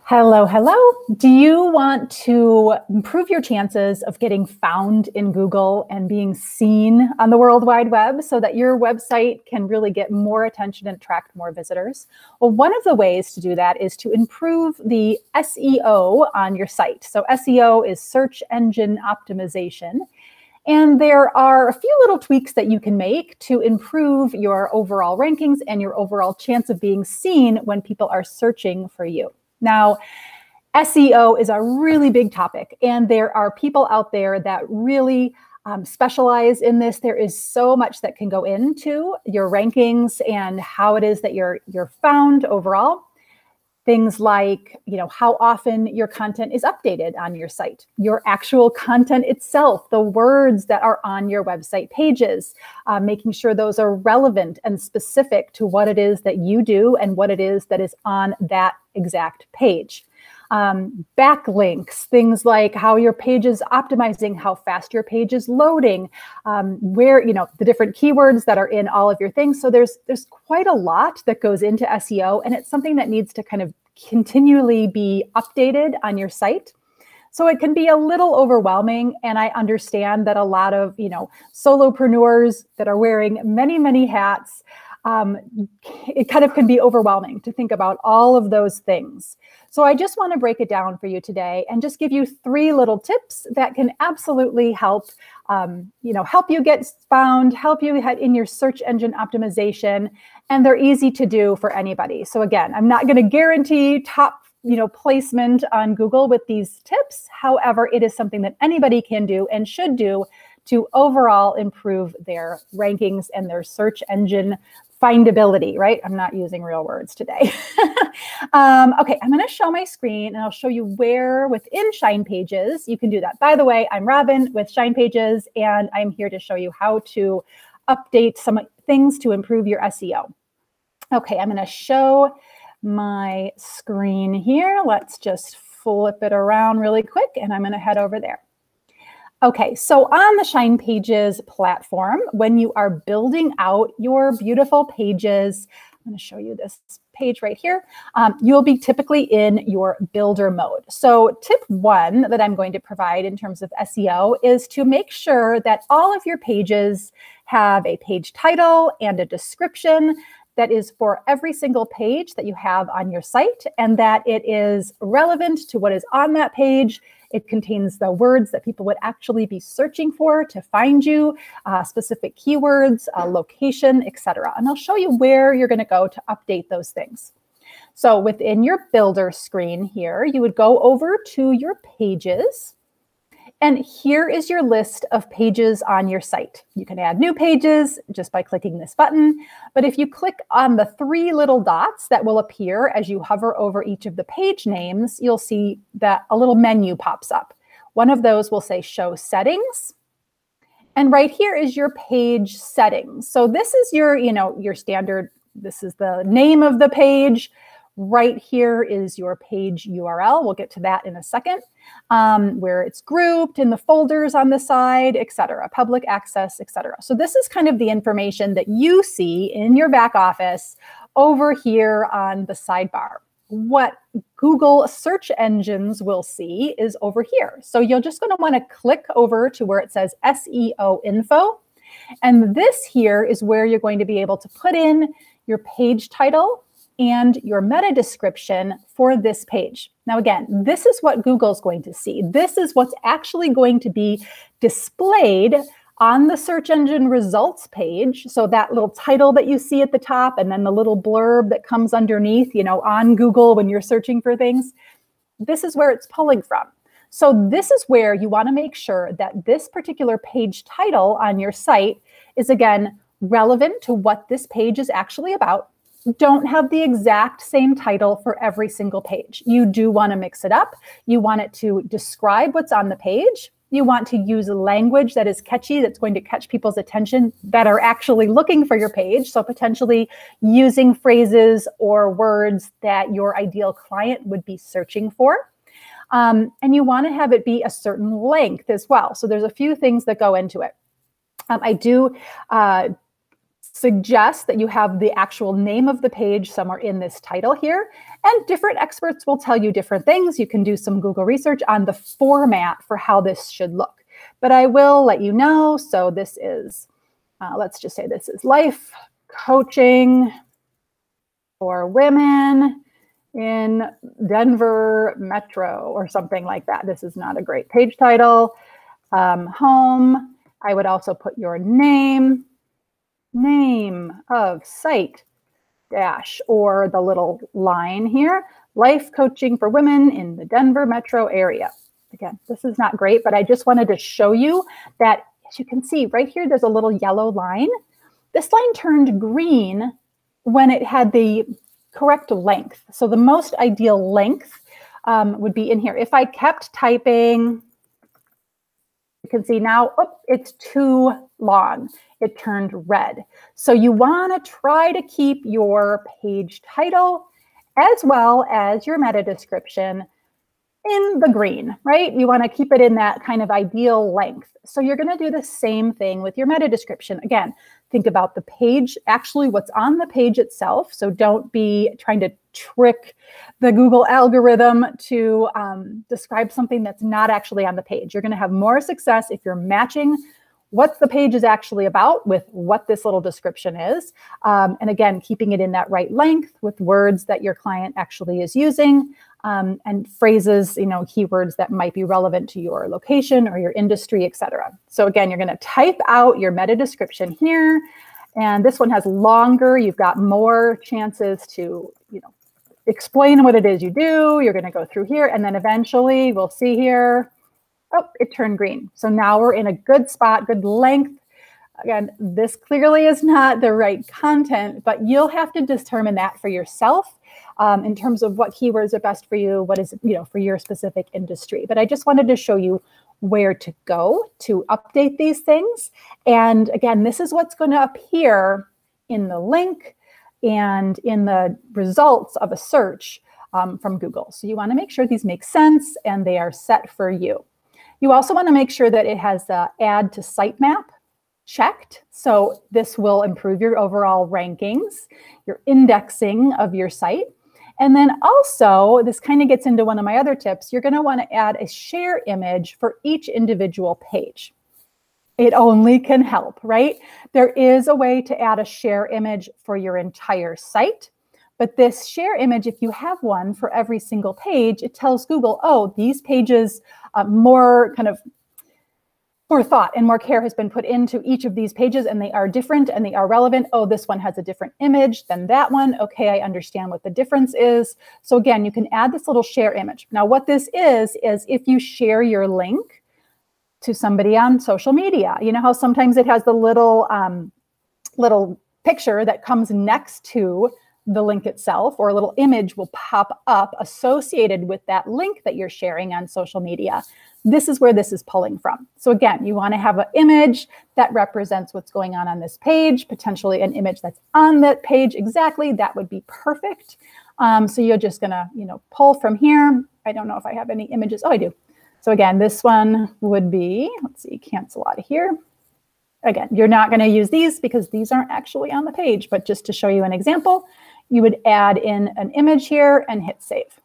Hello, hello. Do you want to improve your chances of getting found in Google and being seen on the World Wide Web so that your website can really get more attention and attract more visitors? Well, one of the ways to do that is to improve the SEO on your site. So SEO is search engine optimization. And there are a few little tweaks that you can make to improve your overall rankings and your overall chance of being seen when people are searching for you. Now, SEO is a really big topic, and there are people out there that really specialize in this. There is so much that can go into your rankings and how it is that you're found overall. Things like, how often your content is updated on your site, your actual content itself, the words that are on your website pages, making sure those are relevant and specific to what it is that you do and what it is that is on that exact page. Backlinks, things like how your page is optimizing, how fast your page is loading, where, the different keywords that are in all of your things. So there's quite a lot that goes into SEO, and it's something that needs to kind of continually be updated on your site. So it can be a little overwhelming. And I understand that a lot of, solopreneurs that are wearing many, many hats, it kind of can be overwhelming to think about all of those things. So I just want to break it down for you today and just give you 3 little tips that can absolutely help, help you get found, help you in your search engine optimization, and they're easy to do for anybody. So again, I'm not going to guarantee top, placement on Google with these tips. However, it is something that anybody can do and should do to overall improve their rankings and their search engine findability, right? I'm not using real words today. Okay, I'm going to show my screen and I'll show you where within Shine Pages you can do that. By the way, I'm Robin with Shine Pages, and I'm here to show you how to update some things to improve your SEO. Okay, I'm going to show my screen here. Let's just flip it around really quick, and I'm going to head over there. Okay, so on the Shine Pages platform, when you are building out your beautiful pages, I'm going to show you this page right here. You'll be typically in your builder mode. So tip 1 that I'm going to provide in terms of SEO is to make sure that all of your pages have a page title and a description that is for every single page that you have on your site, and that it is relevant to what is on that page. It contains the words that people would actually be searching for to find you, specific keywords, location, etc. And I'll show you where you're going to go to update those things. So within your builder screen here, you would go over to your pages. And here is your list of pages on your site. You can add new pages just by clicking this button. But if you click on the 3 little dots that will appear as you hover over each of the page names, you'll see that a little menu pops up. One of those will say Show Settings. And right here is your page settings. So this is your, your standard, this is the name of the page. Right here is your page URL. We'll get to that in a second, where it's grouped in the folders on the side, etc., public access, etc. So this is kind of the information that you see in your back office over here on the sidebar. What Google search engines will see is over here. So you're just going to want to click over to where it says SEO info. And this here is where you're going to be able to put in your page title and your meta description for this page. Now, again, this is what Google's going to see. This is what's actually going to be displayed on the search engine results page. So that little title that you see at the top, and then the little blurb that comes underneath, on Google when you're searching for things, this is where it's pulling from. So this is where you want to make sure that this particular page title on your site is, again, relevant to what this page is actually about. Don't have the exact same title for every single page. You do want to mix it up. You want it to describe what's on the page. You want to use language that is catchy, that's going to catch people's attention, that are actually looking for your page. So potentially using phrases or words that your ideal client would be searching for. And you want to have it be a certain length as well. So there's a few things that go into it. I do suggest that you have the actual name of the page somewhere in this title here. And different experts will tell you different things. You can do some Google research on the format for how this should look. But I will let you know. So this is, let's just say this is life coaching for women in Denver Metro or something like that. This is not a great page title. Home, I would also put your name of site dash, or the little line here, life coaching for women in the Denver metro area. Again, this is not great, but I just wanted to show you that, as you can see right here, there's a little yellow line. This line turned green when it had the correct length. So the most ideal length would be in here. If I kept typing, you can see now, oh, it's too long. It turned red. So you want to try to keep your page title as well as your meta description in the green, right? You want to keep it in that kind of ideal length. So you're going to do the same thing with your meta description. Again, think about the page, actually what's on the page itself. So don't be trying to trick the Google algorithm to describe something that's not actually on the page. You're going to have more success if you're matching what the page is actually about with what this little description is. And again, keeping it in that right length with words that your client actually is using, and phrases, keywords that might be relevant to your location or your industry, etc. So again, you're going to type out your meta description here. And this one has longer. You've got more chances to, explain what it is you do. You're going to go through here. And then eventually we'll see here, oh, it turned green. So now we're in a good spot, good length. Again, this clearly is not the right content, but you'll have to determine that for yourself in terms of what keywords are best for you, what is, for your specific industry. But I just wanted to show you where to go to update these things. And again, this is what's going to appear in the link and in the results of a search from Google. So you want to make sure these make sense and they are set for you. You also want to make sure that it has the add to sitemap checked. So this will improve your overall rankings, your indexing of your site. And then also, this kind of gets into one of my other tips, you're going to want to add a share image for each individual page. It only can help, right? There is a way to add a share image for your entire site. But this share image, if you have one for every single page, it tells Google, oh, these pages, more thought and more care has been put into each of these pages, and they are different and they are relevant. Oh, this one has a different image than that one. Okay, I understand what the difference is. So again, you can add this little share image. Now, what this is if you share your link to somebody on social media, you know how sometimes it has the little picture that comes next to the link itself, or a little image will pop up associated with that link that you're sharing on social media. This is where this is pulling from. So again, you want to have an image that represents what's going on this page, potentially an image that's on that page exactly. That would be perfect. So you're just going to, pull from here. I don't know if I have any images. Oh, I do. So again, this one would be, let's see, cancel out of here. Again, you're not going to use these because these aren't actually on the page, but just to show you an example, you would add in an image here and hit save.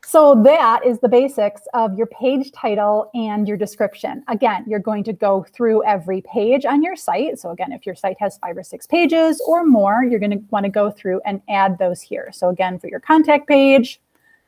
So that is the basics of your page title and your description. Again, you're going to go through every page on your site. So again, if your site has 5 or 6 pages or more, you're going to want to go through and add those here. So again, for your contact page,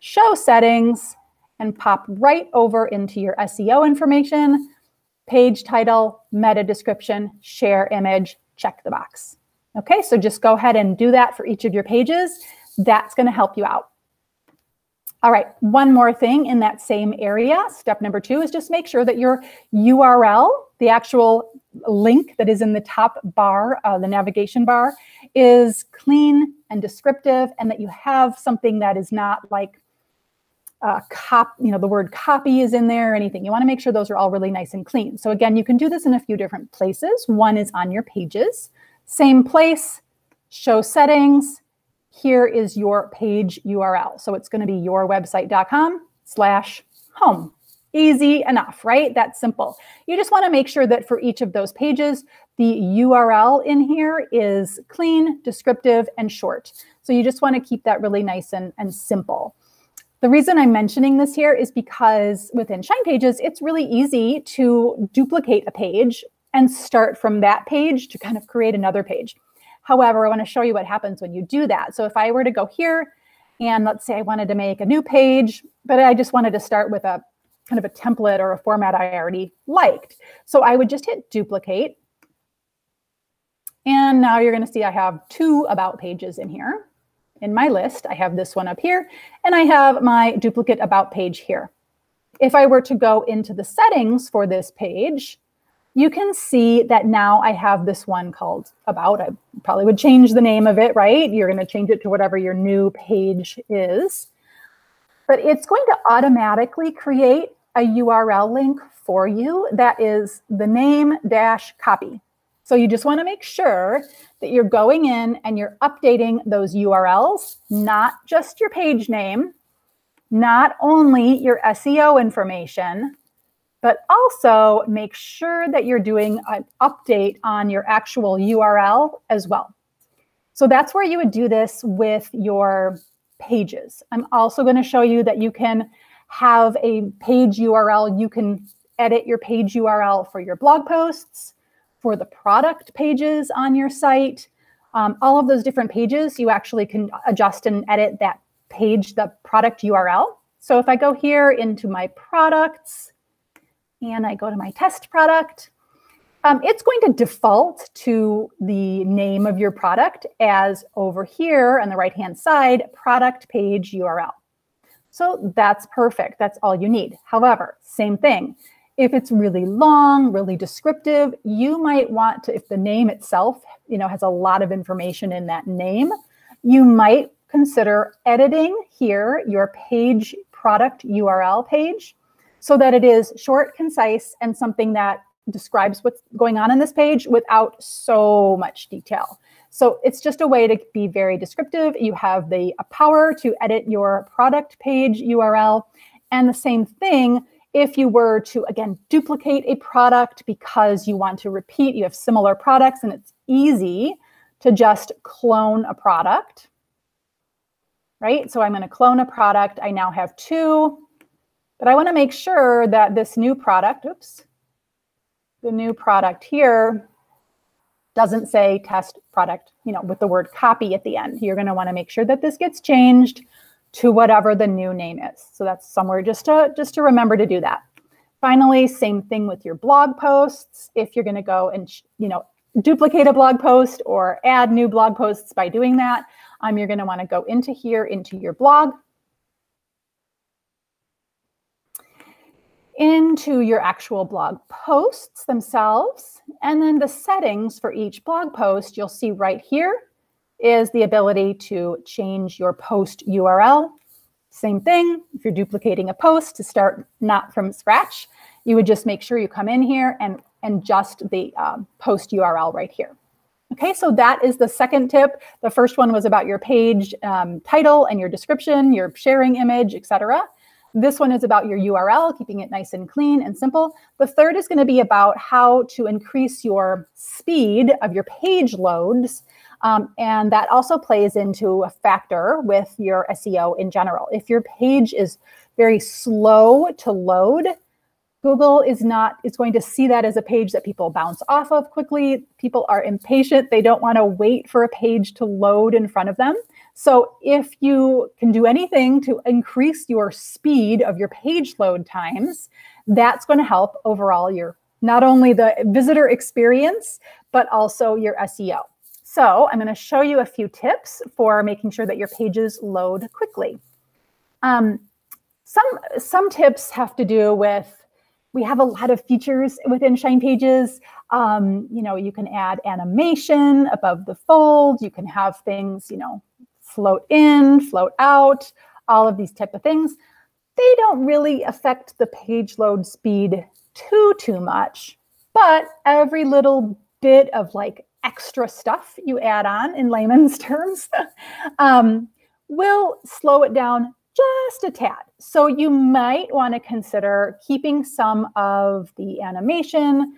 show settings, and pop right over into your SEO information, page title, meta description, share image, check the box. Okay, so just go ahead and do that for each of your pages. That's going to help you out. All right, one more thing in that same area. Step number 2 is just make sure that your URL, the actual link that is in the top bar, the navigation bar, is clean and descriptive, and that you have something that is not like the word copy is in there or anything. You want to make sure those are all really nice and clean. So again, you can do this in a few different places. One is on your pages. Same place, show settings. Here is your page URL. So it's going to be yourwebsite.com/home. Easy enough, right? That's simple. You just want to make sure that for each of those pages, the URL in here is clean, descriptive, and short. So you just want to keep that really nice and simple. The reason I'm mentioning this here is because within Shine Pages, it's really easy to duplicate a page and start from that page to kind of create another page. However, I want to show you what happens when you do that. So if I were to go here and let's say I wanted to make a new page, but I just wanted to start with a kind of a template or a format I already liked. So I would just hit duplicate. And now you're going to see I have 2 about pages in here. In my list, I have this one up here, and I have my duplicate about page here. If I were to go into the settings for this page, you can see that now I have this one called about. I probably would change the name of it, right? You're going to change it to whatever your new page is. But it's going to automatically create a URL link for you that is the name-copy. So you just want to make sure that you're going in and you're updating those URLs, not just your page name, not only your SEO information, but also make sure that you're doing an update on your actual URL as well. So that's where you would do this with your pages. I'm also going to show you that you can have a page URL. You can edit your page URL for your blog posts, for the product pages on your site. All of those different pages, you actually can adjust and edit that page, the product URL. So if I go here into my products and I go to my test product, it's going to default to the name of your product as over here on the right-hand side, product page URL. So that's perfect. That's all you need. However, same thing. If it's really long, really descriptive, you might want to, if the name itself, has a lot of information in that name, you might consider editing here your page product URL page so that it is short, concise, and something that describes what's going on in this page without so much detail. So it's just a way to be very descriptive. You have the power to edit your product page URL. And the same thing, if you were to, again, duplicate a product because you want to repeat, you have similar products and it's easy to just clone a product, right? So I'm going to clone a product. I now have 2, but I want to make sure that this new product, the new product here doesn't say test product, with the word copy at the end. You're going to want to make sure that this gets changed to whatever the new name is. So that's somewhere just to remember to do that. Finally, same thing with your blog posts. If you're going to go and duplicate a blog post or add new blog posts by doing that, you're going to want to go into here into your blog, into your actual blog posts themselves, and then the settings for each blog post you'll see right here is the ability to change your post URL. Same thing, if you're duplicating a post to start not from scratch, you would just make sure you come in here and adjust the post URL right here. Okay, so that is the second tip. The first one was about your page title and your description, your sharing image, etc. This one is about your URL, keeping it nice and clean and simple. The third is going to be about how to increase your speed of your page loads. And that also plays into a factor with your SEO in general. If your page is very slow to load, Google is going to see that as a page that people bounce off of quickly. People are impatient. They don't want to wait for a page to load in front of them. So if you can do anything to increase your speed of your page load times, that's going to help overall your, not only the visitor experience, but also your SEO. So I'm going to show you a few tips for making sure that your pages load quickly. Some tips have to do with, we have a lot of features within Shine Pages. You can add animation above the fold. You can have things, float in, float out, all of these type of things. They don't really affect the page load speed too much, but every little bit of extra stuff you add on in layman's terms will slow it down just a tad. So you might want to consider keeping some of the animation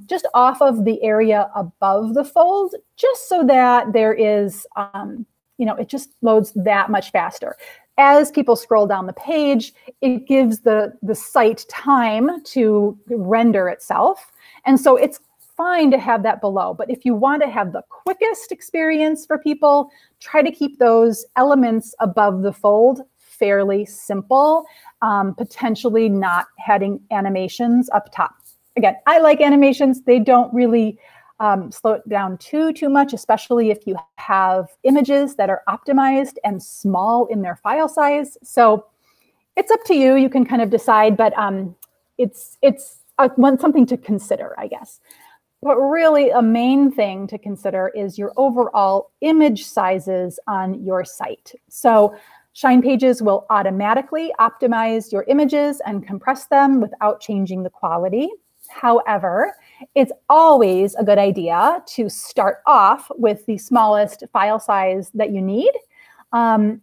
just off of the area above the fold, just so that there is, it just loads that much faster. As people scroll down the page, it gives the site time to render itself. And so it's fine to have that below. But if you want to have the quickest experience for people, try to keep those elements above the fold fairly simple, potentially not having animations up top. Again, I like animations. They don't really slow it down too much, especially if you have images that are optimized and small in their file size. So it's up to you. You can kind of decide, but it's something to consider, I guess. But really, a main thing to consider is your overall image sizes on your site. So Shine Pages will automatically optimize your images and compress them without changing the quality. However, it's always a good idea to start off with the smallest file size that you need.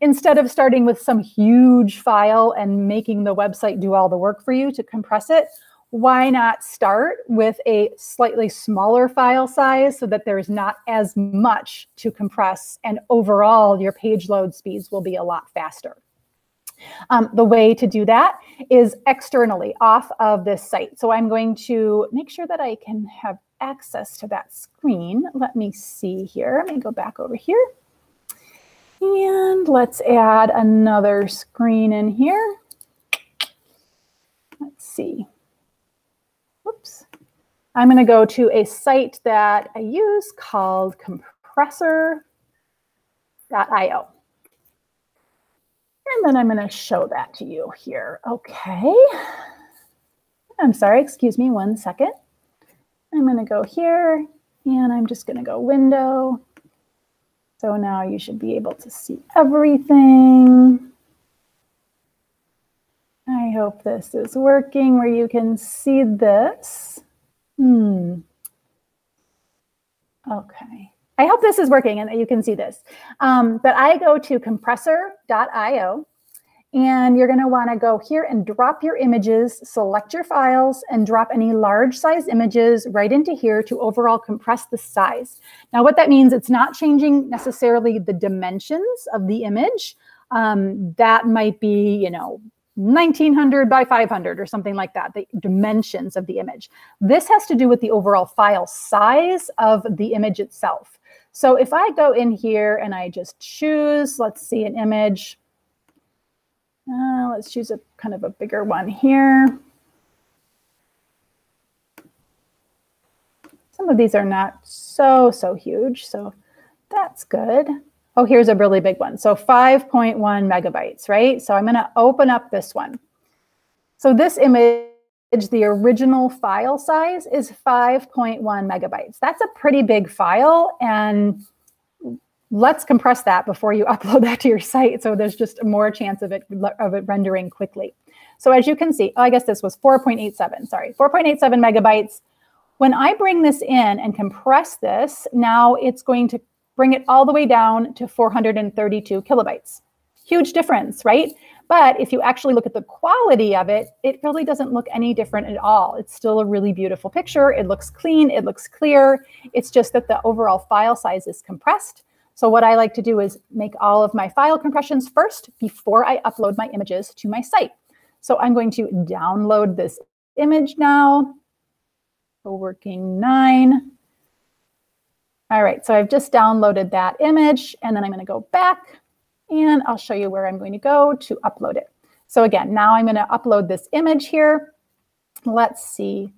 Instead of starting with some huge file and making the website do all the work for you to compress it, why not start with a slightly smaller file size so that there's not as much to compress, and overall your page load speeds will be a lot faster. The way to do that is externally off of this site. So I'm going to make sure that I can have access to that screen. Let me see here. Let me go back over here. And let's add another screen in here. Let's see. Whoops. I'm going to go to a site that I use called compressor.io. And then I'm going to show that to you here. Okay. I'm sorry, excuse me 1 second. I'm going to go here and I'm just going to go window. So now you should be able to see everything. I hope this is working where you can see this. Okay. I hope this is working and that you can see this. But I go to compressor.io, and you're going to want to go here and drop your images, select your files, and drop any large size images right into here to overall compress the size. Now, what that means, it's not changing necessarily the dimensions of the image. That might be, 1900 by 500 or something like that, the dimensions of the image. This has to do with the overall file size of the image itself. So if I go in here and I just choose, let's see, an image. Let's choose a kind of a bigger one here. Some of these are not so huge, so that's good. Oh, here's a really big one. So 5.1 megabytes, right? So I'm going to open up this one. So this image, the original file size is 5.1 megabytes. That's a pretty big file, and let's compress that before you upload that to your site, so there's just more chance of it rendering quickly. So as you can see, I guess this was 4.87, sorry, 4.87 megabytes. When I bring this in and compress this, now it's going to bring it all the way down to 432 kilobytes. Huge difference, right? But if you actually look at the quality of it, it really doesn't look any different at all. It's still a really beautiful picture. It looks clean, it looks clear. It's just that the overall file size is compressed. So what I like to do is make all of my file compressions first before I upload my images to my site. So I'm going to download this image now. Working 9. All right, so I've just downloaded that image, and then I'm going to go back and I'll show you where I'm going to go to upload it. So again, now I'm going to upload this image here. Let's see.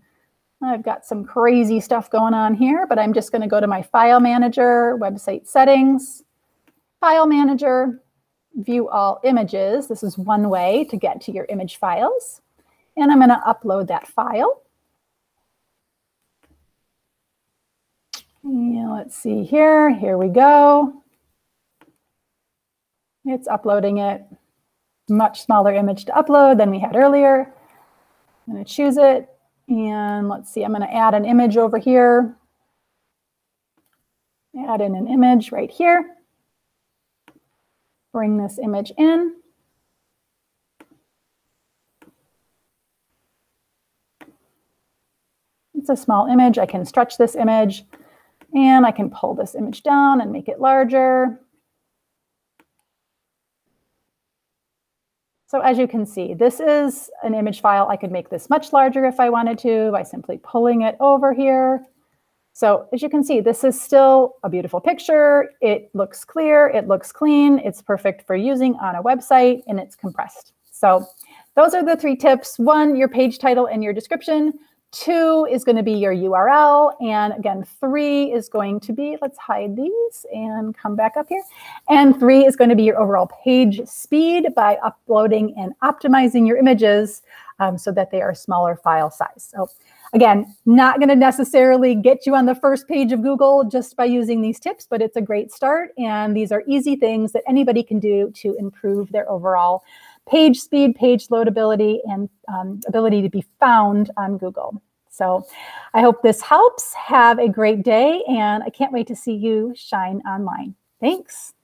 I've got some crazy stuff going on here, but I'm just going to go to my file manager, website settings, file manager, view all images. This is one way to get to your image files. And I'm going to upload that file. Yeah, let's see here. Here we go. It's uploading it. Much smaller image to upload than we had earlier. I'm going to choose it. And let's see, I'm going to add an image over here. Add in an image right here. Bring this image in. it's a small image. I can stretch this image and I can pull this image down and make it larger. So as you can see, this is an image file. I could make this much larger if I wanted to by simply pulling it over here. So as you can see, this is still a beautiful picture. It looks clear, it looks clean, it's perfect for using on a website, and it's compressed. So those are the 3 tips. 1, your page title and your description. 2 is going to be your URL. And again, 3 is going to be, let's hide these and come back up here. And 3 is going to be your overall page speed by uploading and optimizing your images so that they are smaller file size. So again, not going to necessarily get you on the first page of Google just by using these tips, but it's a great start. And these are easy things that anybody can do to improve their overall page speed, page loadability, and ability to be found on Google. So I hope this helps. Have a great day, and I can't wait to see you shine online. Thanks.